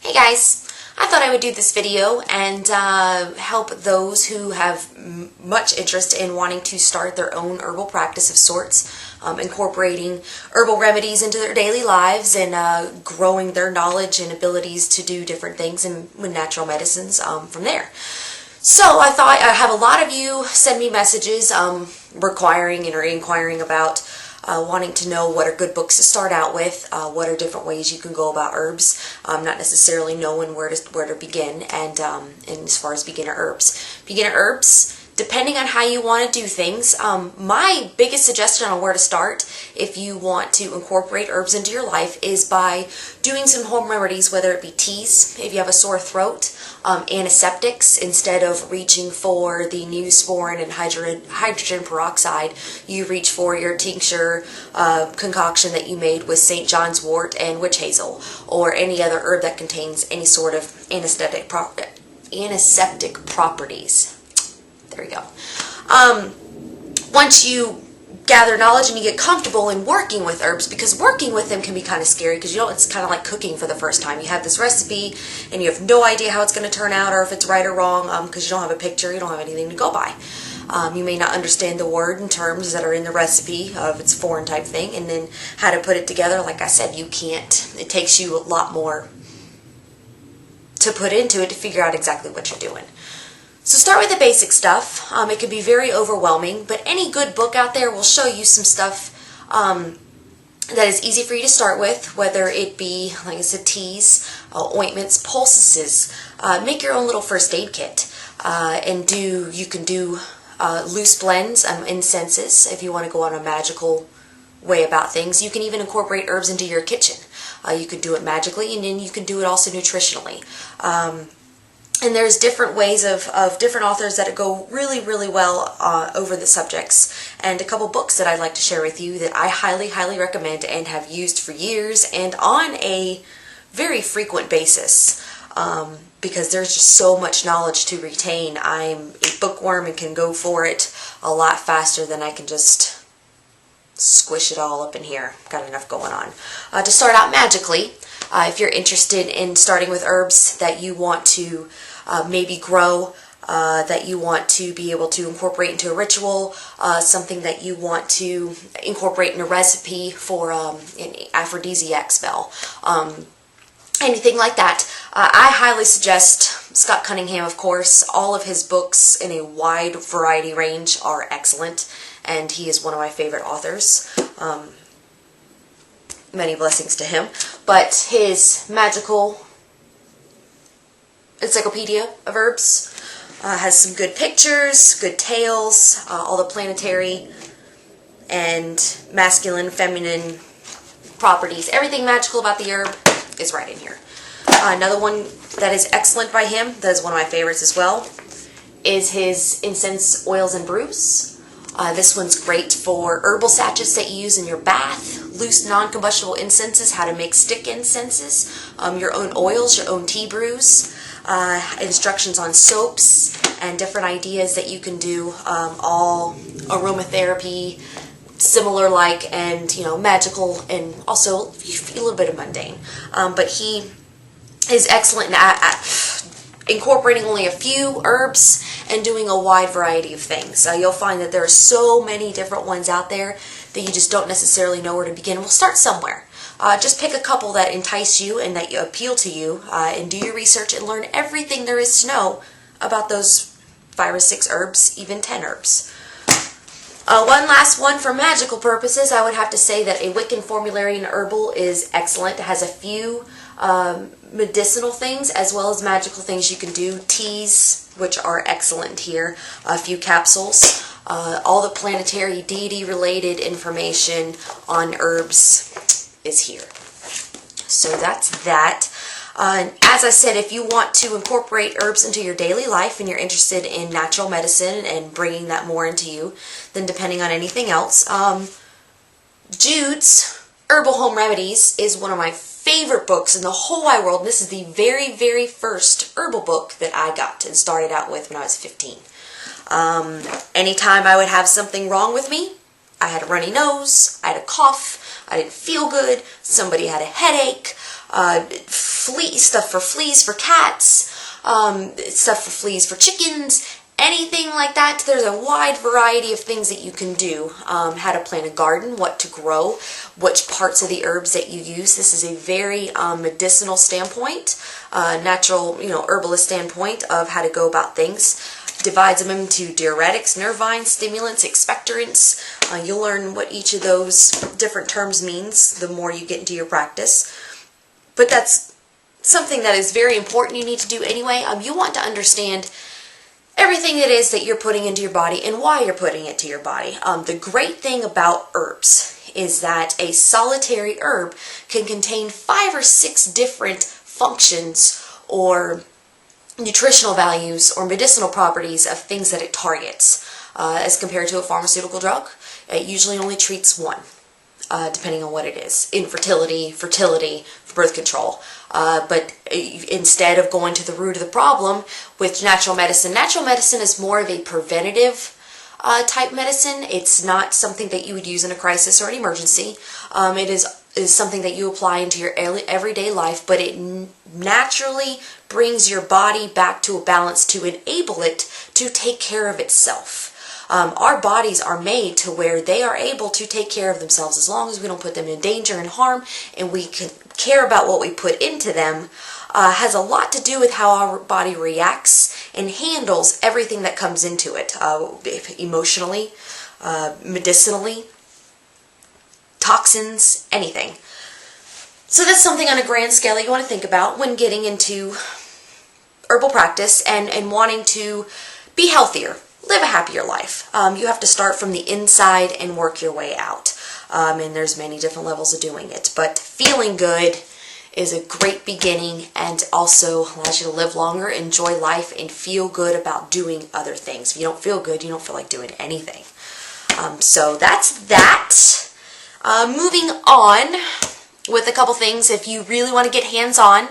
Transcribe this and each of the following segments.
Hey guys, I thought I would do this video and help those who have much interest in wanting to start their own herbal practice of sorts, incorporating herbal remedies into their daily lives and growing their knowledge and abilities to do different things with natural medicines from there. So I thought I have a lot of you send me messages requiring or inquiring about wanting to know what are good books to start out with, what are different ways you can go about herbs, not necessarily knowing where to begin, and as far as beginner herbs. Beginner herbs, depending on how you want to do things, my biggest suggestion on where to start if you want to incorporate herbs into your life is by doing some home remedies, whether it be teas, if you have a sore throat, antiseptics, instead of reaching for the Neosporin and hydrogen peroxide, you reach for your tincture concoction that you made with St. John's wort and witch hazel, or any other herb that contains any sort of antiseptic properties. There we go. Once you gather knowledge and you get comfortable in working with herbs, because working with them can be kind of scary, because it's kind of like cooking for the first time. You have this recipe and you have no idea how it's going to turn out or if it's right or wrong, because you don't have a picture, you don't have anything to go by. You may not understand the word and terms that are in the recipe of its foreign type thing, and then how to put it together. Like I said, you can't. It takes you a lot more to put into it to figure out exactly what you're doing. So start with the basic stuff. It can be very overwhelming, but any good book out there will show you some stuff that is easy for you to start with, whether it be, like I said, teas, ointments, poultices. Make your own little first aid kit, and you can do loose blends, incenses, if you want to go on a magical way about things. You can even incorporate herbs into your kitchen. You could do it magically, and then you can do it also nutritionally. And there's different ways of different authors that go really, really well over the subjects. And a couple books that I'd like to share with you that I highly, highly recommend and have used for years and on a very frequent basis. Because there's just so much knowledge to retain. I'm a bookworm and can go for it a lot faster than I can just squish it all up in here. Got enough going on. To start out magically, if you're interested in starting with herbs that you want to maybe grow, that you want to be able to incorporate into a ritual, something that you want to incorporate in a recipe for an aphrodisiac spell, anything like that, I highly suggest Scott Cunningham, of course. All of his books in a wide variety range are excellent, and he is one of my favorite authors. Many blessings to him. But his magical Encyclopedia of Herbs has some good pictures, good tales, all the planetary and masculine, feminine properties. Everything magical about the herb is right in here. Another one that is excellent by him, that is one of my favorites as well, is his Incense Oils and Brews. This one's great for herbal sachets that you use in your bath, loose non-combustible incenses, how to make stick incenses, your own oils, your own tea brews, instructions on soaps, and different ideas that you can do, all aromatherapy, similar like, and magical, and also a little bit of mundane. But he is excellent at incorporating only a few herbs and doing a wide variety of things. You'll find that there are so many different ones out there that you just don't necessarily know where to begin. We'll start somewhere. Just pick a couple that entice you and that appeal to you, and do your research and learn everything there is to know about those 5 or 6 herbs, even 10 herbs. One last one for magical purposes, I would have to say that a Wiccan Formulary in Herbal is excellent. It has a few medicinal things as well as magical things you can do. Teas, which are excellent here. A few capsules. All the planetary deity related information on herbs is here. So that's that. As I said, if you want to incorporate herbs into your daily life and you're interested in natural medicine and bringing that more into you, then depending on anything else, Jude's Herbal Home Remedies is one of my favorite books in the whole wide world. This is the very, very first herbal book that I got and started out with when I was 15. Anytime I would have something wrong with me, I had a runny nose, I had a cough, I didn't feel good, somebody had a headache, stuff for fleas for cats, stuff for fleas for chickens, anything like that. There's a wide variety of things that you can do. How to plant a garden, what to grow, which parts of the herbs that you use. This is a very medicinal standpoint, natural, herbalist standpoint of how to go about things. Divides them into diuretics, nervines, stimulants, expectorants. You'll learn what each of those different terms means the more you get into your practice. But that's something that is very important you need to do anyway. You want to understand everything it is that you're putting into your body and why you're putting it to your body. The great thing about herbs is that a solitary herb can contain 5 or 6 different functions or nutritional values or medicinal properties of things that it targets. As compared to a pharmaceutical drug, it usually only treats one, depending on what it is. Infertility, fertility, birth control. But instead of going to the root of the problem with natural medicine is more of a preventative type medicine. It's not something that you would use in a crisis or an emergency. It is something that you apply into your everyday life, but it naturally brings your body back to a balance to enable it to take care of itself. Our bodies are made to where they are able to take care of themselves as long as we don't put them in danger and harm, and we can care about what we put into them. Has a lot to do with how our body reacts and handles everything that comes into it, emotionally, medicinally, toxins, anything. So that's something on a grand scale that you want to think about when getting into herbal practice and wanting to be healthier, live a happier life. You have to start from the inside and work your way out. And there's many different levels of doing it. But feeling good is a great beginning and also allows you to live longer, enjoy life, and feel good about doing other things. If you don't feel good, you don't feel like doing anything. So that's that. Moving on with a couple things, if you really want to get hands-on,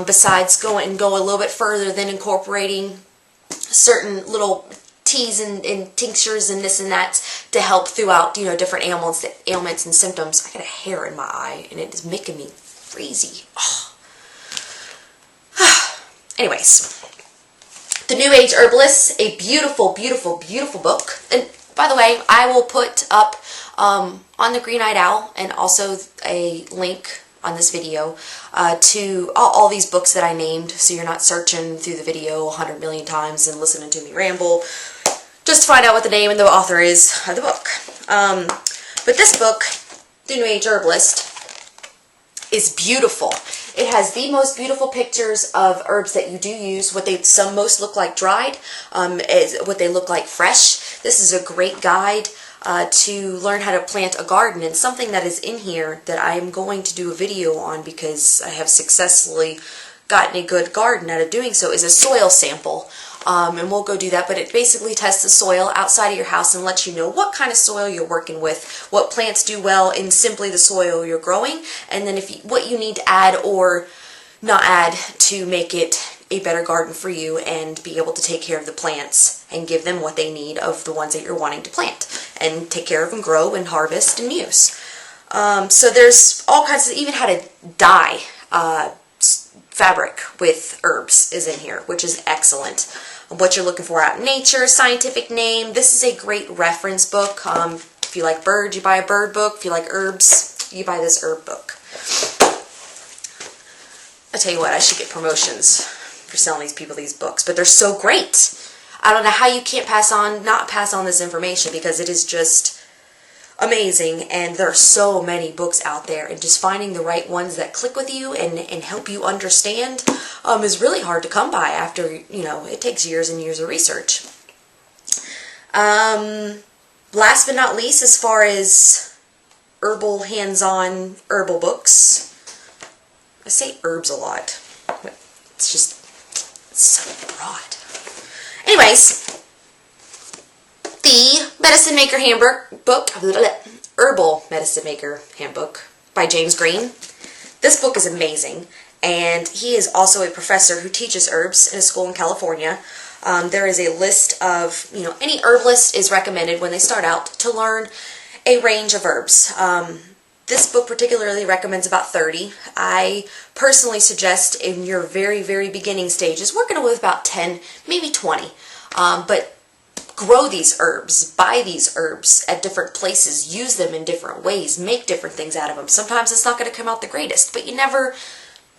besides go a little bit further than incorporating certain little teas and tinctures and this and that to help throughout, different ailments and symptoms. I got a hair in my eye and it is making me crazy. Oh. Anyways, The New Age Herbalist, a beautiful, beautiful, beautiful book. And by the way, I will put up on the Green Eyed Owl and also a link on this video to all these books that I named, so you're not searching through the video 100 million times and listening to me ramble just to find out what the name and the author is of the book. But this book, The New Age Herbalist, is beautiful. It has the most beautiful pictures of herbs that you do use. Some most look like dried, what they look like fresh. This is a great guide to learn how to plant a garden, and something that is in here that I am going to do a video on because I have successfully gotten a good garden out of doing so is a soil sample. And we'll go do that, but it basically tests the soil outside of your house and lets you know what kind of soil you're working with, what plants do well in simply the soil you're growing, and then what you need to add or not add to make it a better garden for you and be able to take care of the plants and give them what they need of the ones that you're wanting to plant and take care of and grow and harvest and use. So there's all kinds of, even how to dye fabric with herbs is in here, which is excellent. What you're looking for out in nature, scientific name. This is a great reference book. If you like birds, you buy a bird book. If you like herbs, you buy this herb book. I tell you what, I should get promotions for selling these people these books, but they're so great. I don't know how you can't not pass on this information, because it is just amazing, and there are so many books out there, and just finding the right ones that click with you and help you understand is really hard to come by after, it takes years and years of research. Last but not least, as far as herbal, hands-on herbal books, I say herbs a lot, but it's so broad. Anyways, the Medicine Maker Handbook, Herbal Medicine Maker Handbook by James Green. This book is amazing, and he is also a professor who teaches herbs in a school in California. There is a list of, any herbalist is recommended when they start out to learn a range of herbs. This book particularly recommends about 30. I personally suggest in your very, very beginning stages, working with about 10, maybe 20. But grow these herbs, buy these herbs at different places, use them in different ways, make different things out of them. Sometimes it's not going to come out the greatest, but you never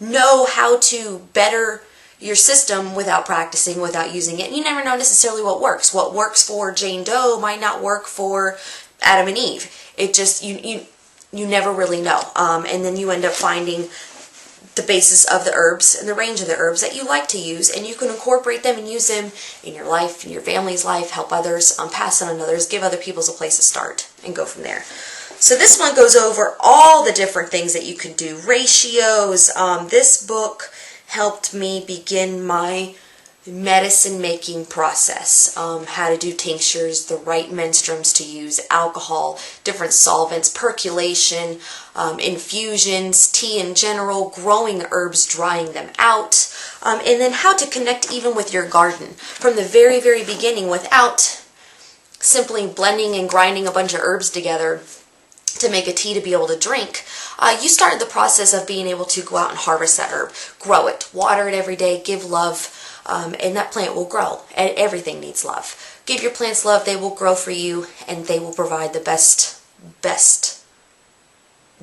know how to better your system without practicing, without using it. And you never know necessarily what works. What works for Jane Doe might not work for Adam and Eve. It just, you never really know. And then you end up finding the basis of the herbs and the range of the herbs that you like to use, and you can incorporate them and use them in your life, in your family's life, help others, pass on others, give other people a place to start, and go from there. So this one goes over all the different things that you can do, ratios. This book helped me begin my medicine making process, how to do tinctures, the right menstruums to use, alcohol, different solvents, percolation, infusions, tea in general, growing herbs, drying them out, and then how to connect even with your garden from the very, very beginning without simply blending and grinding a bunch of herbs together to make a tea to be able to drink. You start the process of being able to go out and harvest that herb, grow it, water it every day, give love, and that plant will grow. And everything needs love. Give your plants love, they will grow for you, and they will provide the best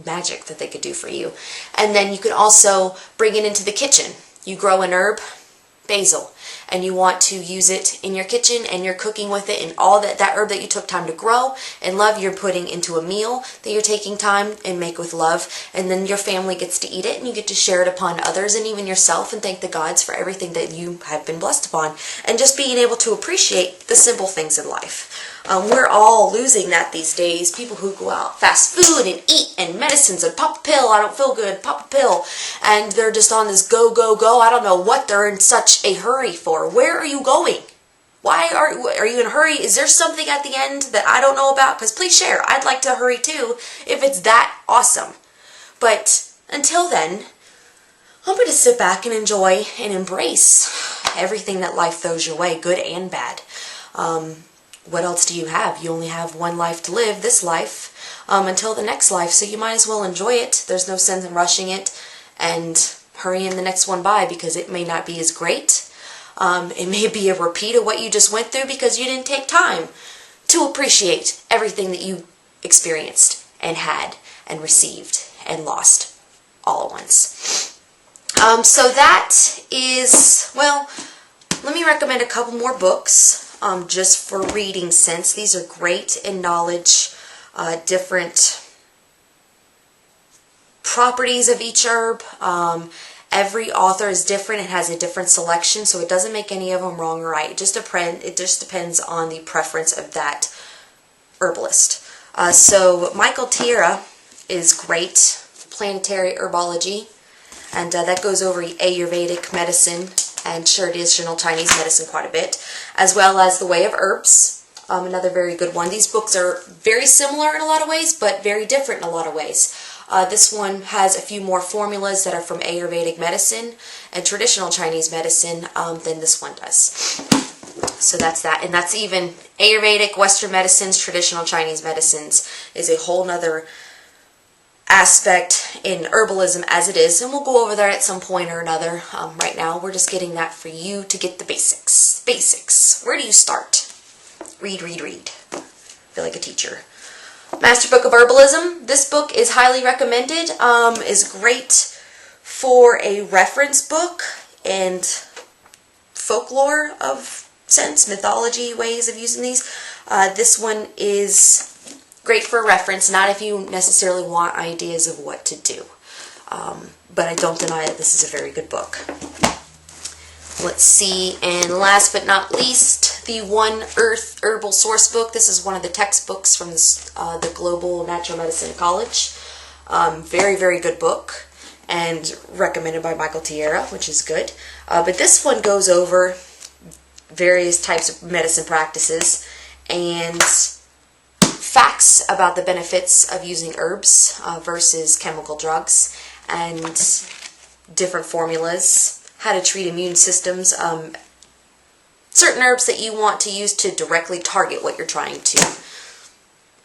magic that they could do for you. And then you can also bring it into the kitchen. You grow an herb, basil, and you want to use it in your kitchen, and you're cooking with it, and all that herb that you took time to grow and love, you're putting into a meal that you're taking time and make with love, and then your family gets to eat it, and you get to share it upon others and even yourself, and thank the gods for everything that you have been blessed upon, and just being able to appreciate the simple things in life. We're all losing that these days. People who go out, fast food and eat and medicines and pop a pill, I don't feel good, pop a pill, and they're just on this go, go, go. I don't know what they're in such a hurry for. Where are you going? Why are you in a hurry? Is there something at the end that I don't know about? Because please share. I'd like to hurry too if it's that awesome. But until then, I'm going to sit back and enjoy and embrace everything that life throws your way, good and bad. What else do you have? You only have one life to live, this life, until the next life, so you might as well enjoy it. There's no sense in rushing it and hurrying the next one by, because it may not be as great. It may be a repeat of what you just went through because you didn't take time to appreciate everything that you experienced and had and received and lost all at once. So that is, well, let me recommend a couple more books. Just for reading sense. These are great in knowledge, different properties of each herb. Every author is different. It has a different selection, so it doesn't make any of them wrong or right. It just depends on the preference of that herbalist. So Michael Tierra is great. Planetary Herbology, and that goes over Ayurvedic medicine and traditional Chinese medicine quite a bit, as well as The Way of Herbs, another very good one. These books are very similar in a lot of ways, but very different in a lot of ways. This one has a few more formulas that are from Ayurvedic medicine and traditional Chinese medicine than this one does. So that's that, and that's even Ayurvedic, Western medicines, traditional Chinese medicines is a whole nother aspect in herbalism as it is, and we'll go over there at some point or another. Right now we're just getting that for you to get the basics. Where do you start? Read. Feel like a teacher. Master Book of Herbalism. This book is highly recommended. Is great for a reference book and folklore of sense, mythology, ways of using these. This one is great for reference, not if you necessarily want ideas of what to do. But I don't deny that this is a very good book. Let's see, and last but not least, the One Earth Herbal Sourcebook. This is one of the textbooks from the Global Natural Medicine College. Very, very good book, and recommended by Michael Tierra, which is good. But this one goes over various types of medicine practices and facts about the benefits of using herbs versus chemical drugs, and different formulas, how to treat immune systems, certain herbs that you want to use to directly target what you're trying to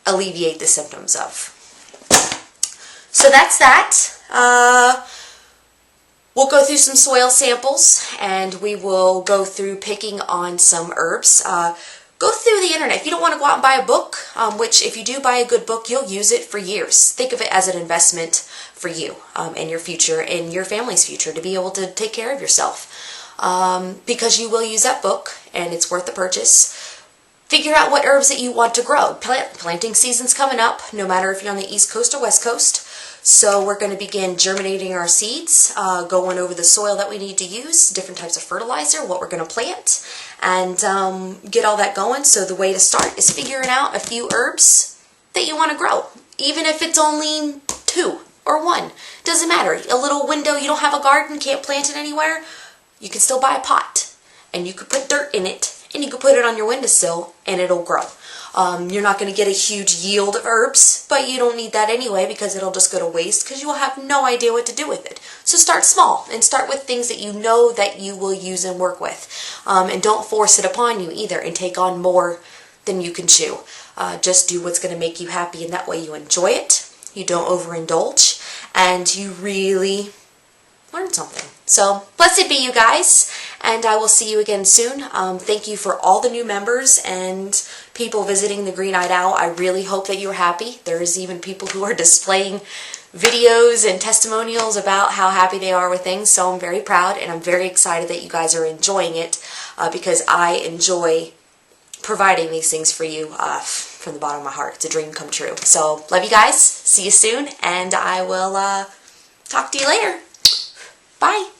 alleviate the symptoms of. So that's that. We'll go through some soil samples, and we will go through picking on some herbs. Go through the internet. If you don't want to go out and buy a book, which if you do buy a good book, you'll use it for years. Think of it as an investment for you and your future and your family's future to be able to take care of yourself. Because you will use that book, and it's worth the purchase. Figure out what herbs that you want to grow. Planting season's coming up, no matter if you're on the East Coast or West Coast. So we're going to begin germinating our seeds, going over the soil that we need to use, different types of fertilizer, what we're going to plant, and get all that going. So the way to start is figuring out a few herbs that you want to grow, even if it's only 2 or 1. Doesn't matter. A little window, you don't have a garden, can't plant it anywhere, you can still buy a pot, and you could put dirt in it, and you could put it on your windowsill, and it'll grow. You're not going to get a huge yield of herbs, but you don't need that anyway because it'll just go to waste because you will have no idea what to do with it. So start small and start with things that you know that you will use and work with. And don't force it upon you either and take on more than you can chew. Just do what's going to make you happy, and that way you enjoy it, you don't overindulge, and you really learn something. So blessed be you guys, and I will see you again soon. Thank you for all the new members and people visiting the Green-Eyed Owl. I really hope that you're happy. There's even people who are displaying videos and testimonials about how happy they are with things, so I'm very proud, and I'm very excited that you guys are enjoying it because I enjoy providing these things for you from the bottom of my heart. It's a dream come true. So love you guys. See you soon, and I will talk to you later. Bye.